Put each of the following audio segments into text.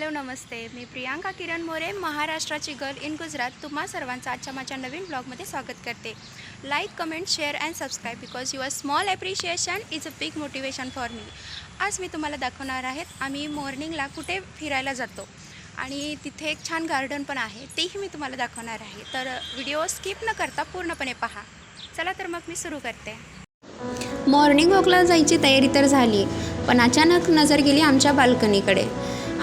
Hello नमस्ते, मी प्रियांका किरण मोरे, महाराष्ट्राची girl in Gujarat. तुम्हा सर्वांचं आजच्या माझ्या नवीन ब्लॉगमध्ये स्वागत करते. Like, comment, share and subscribe because your small appreciation is a big motivation for मी. आज मी तुम्हाला दाखवणार आहेत आम्ही मॉर्निंगला कुठे फिरायला जातो आणि तिथे एक छान गार्डन पण आहे, तेही मी तुम्हाला दाखवणार आहे. तर व्हिडिओ स्किप न करता पूर्णपणे पहा. चला तर मग मी सुरू करते. मॉर्निंग वॉकला जायची तयारी तर झाली, पण अचानक नजर गेली आमच्या बाल्कनीकडे.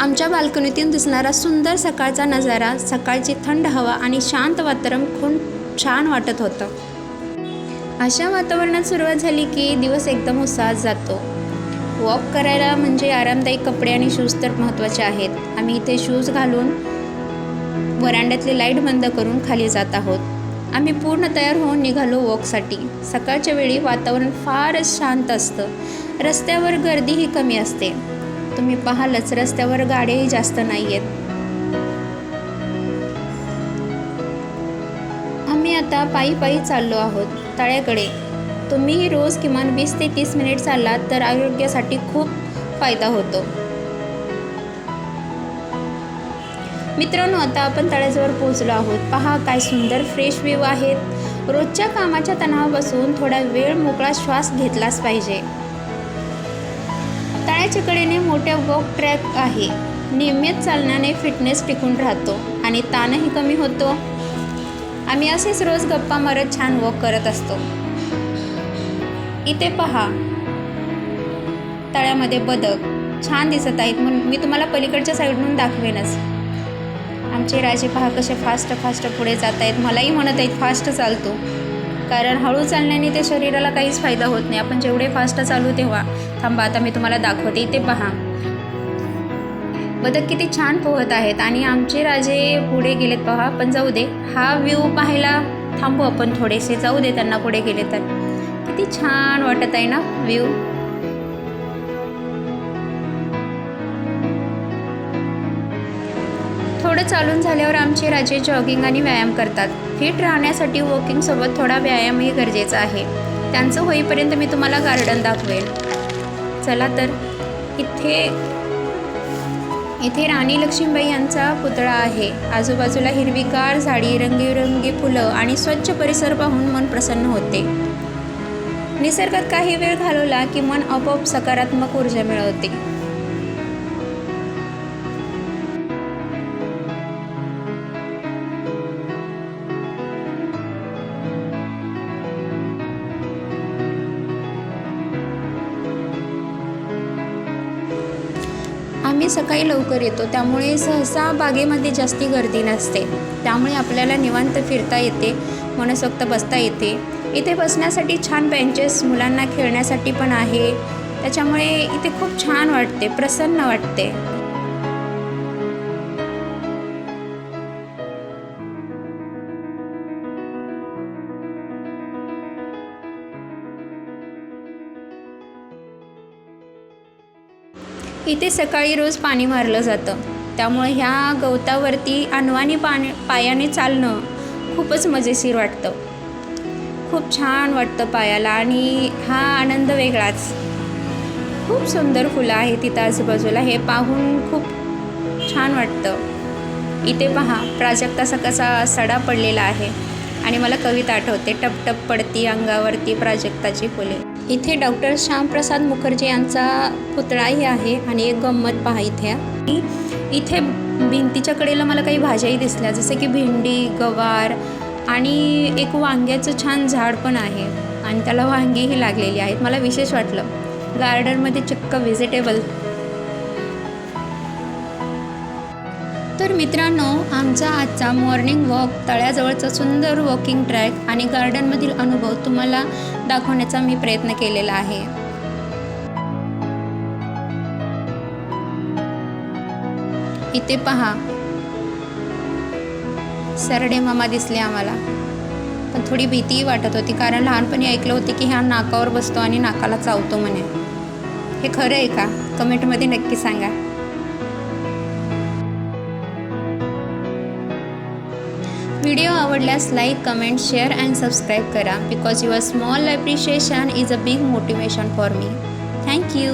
आमच्या बाल्कनीतून दिसणारा सुंदर सकाळचा नजारा, सकाळची थंड हवा आणि शांत वातावरण खूप छान वाटत होतं. अशा वातावरणात सुरुवात झाली की दिवस एकदम उत्साहात जातो. वॉक करायला म्हणजे आरामदायी कपडे आणि शूज तर महत्त्वाचे आहेत. आम्ही इथे शूज घालून वरांड्यातली लाईट बंद करून खाली जात आहोत. आम्ही पूर्ण तयार होऊन निघालो वॉकसाठी. सकाळच्या वेळी वातावरण फारच शांत असतं. रस्त्यावर गर्दीही कमी असते. तुम्ही पाहालच, रस्त्यावर गाड्याही जास्त नाही आहेत. आम्ही आता पायी पायी चाललो आहोत तळ्याकडे. तुम्हीही रोज किमान 20 ते 30 मिनिट चाललात तर आरोग्यासाठी खूप फायदा होतो. मित्रांनो, आता आपण तळ्याजवळ पोहोचलो आहोत. पहा काय सुंदर फ्रेश व्ह्यू आहेत. रोजच्या कामाच्या तणावापासून थोडा वेळ मोकळा श्वास घेतलाच पाहिजे. तळ्याच्या कडेने मोठ्या वॉक ट्रॅक आहे. नियमित चालण्याने फिटनेस टिकून राहतो आणि ताणही कमी होतो. आम्ही असेच रोज गप्पा मारत छान वॉक करत असतो. इथे पहा, तळ्यामध्ये बदक छान दिसत आहेत, म्हणून मी तुम्हाला पलीकडच्या साईडून दाखवेनच. आमचे राजे पहा कसे फास्ट पुढे जात आहेत. मलाही म्हणत आहेत फास्ट चालतो, कारण हळू चालण्याने ते शरीराला काहीच फायदा होत नाही. आपण जेवढे फास्ट चालू तेव्हा. थांबा, आता मी तुम्हाला दाखवते. इथे पहा, बदक किती छान पोहत आहेत आणि आमचे राजे पुढे गेलेत पहा. पण जाऊ दे, हा व्ह्यू पाहायला थांबू आपण थोडेसे. जाऊ दे, त्यांना पुढे गेले तर. किती छान वाटत आहे ना व्ह्यू. थोडं चालून झाल्यावर आमचे राजे जॉगिंग आणि व्यायाम करतात. फिट राहण्यासाठी वॉकिंगसोबत थोडा व्यायामही गरजेचा आहे. त्यांचं होईपर्यंत मी तुम्हाला गार्डन दाखवेल. चला तर. इथे राणी लक्ष्मीबाई यांचा पुतळा आहे. आजूबाजूला हिरवीगार झाडी, रंगीबेरंगी फुलं आणि स्वच्छ परिसर पाहून मन प्रसन्न होते. निसर्गात काही वेळ घालवला की मन आपोआप सकारात्मक ऊर्जा मिळवते. आम्ही सकाळी लवकर येतो, त्यामुळे सहसा बागेमध्ये जास्ती गर्दी नसते. त्यामुळे आपल्याला निवांत फिरता येते, मनसोक्त बसता येते. इथे बसण्यासाठी छान बेंचेस, मुलांना खेळण्यासाठी पण आहे. त्याच्यामुळे इथे खूप छान वाटते, प्रसन्न वाटते. इथे सकाळी रोज पाणी मारलं जातं. त्यामुळे ह्या गवतावरती अनवाणी पायाने चालणं खूपच मजेशीर वाटतं. खूप छान वाटतं पायाला आणि हा आनंद वेगळाच. खूप सुंदर फुलं आहेत तिथं आजूबाजूला. हे पाहून खूप छान वाटतं. इथे पहा, प्राजक्ताचा कसा सडा पडलेला आहे आणि मला कविता आठवते. टप टप पडती अंगावरती प्राजक्ताची फुले. इथे डॉक्टर श्यामप्रसाद मुखर्जी यांचा पुतळाही आहे. आणि एक गंमत पहा इथे भिंतीच्या कडेला मला काही भाज्याही दिसल्या, जसं की भेंडी, गवार आणि एक वांग्याचं छान झाड पण आहे आणि त्याला वांगीही लागलेली आहेत. मला विशेष वाटलं, गार्डनमध्ये चक्क व्हेजिटेबल. तर मित्रांनो, आमचा आजचा मॉर्निंग वॉक, तळ्याजवळचा सुंदर वॉकिंग ट्रॅक आणि गार्डनमधील अनुभव तुम्हाला दाखवण्याचा मी प्रयत्न केलेला आहे. इथे पहा, सरडे मामा दिसले आम्हाला. पण थोडी भीतीही वाटत होती, कारण लहानपणी ऐकलं होते की हा नाकावर बसतो आणि नाकाला चावतो म्हणे. हे खरं आहे का? कमेंटमध्ये नक्की सांगा. व्हिडिओ आवडल्यास like, comment, share and subscribe करा because your small appreciation is a big motivation for me. Thank you.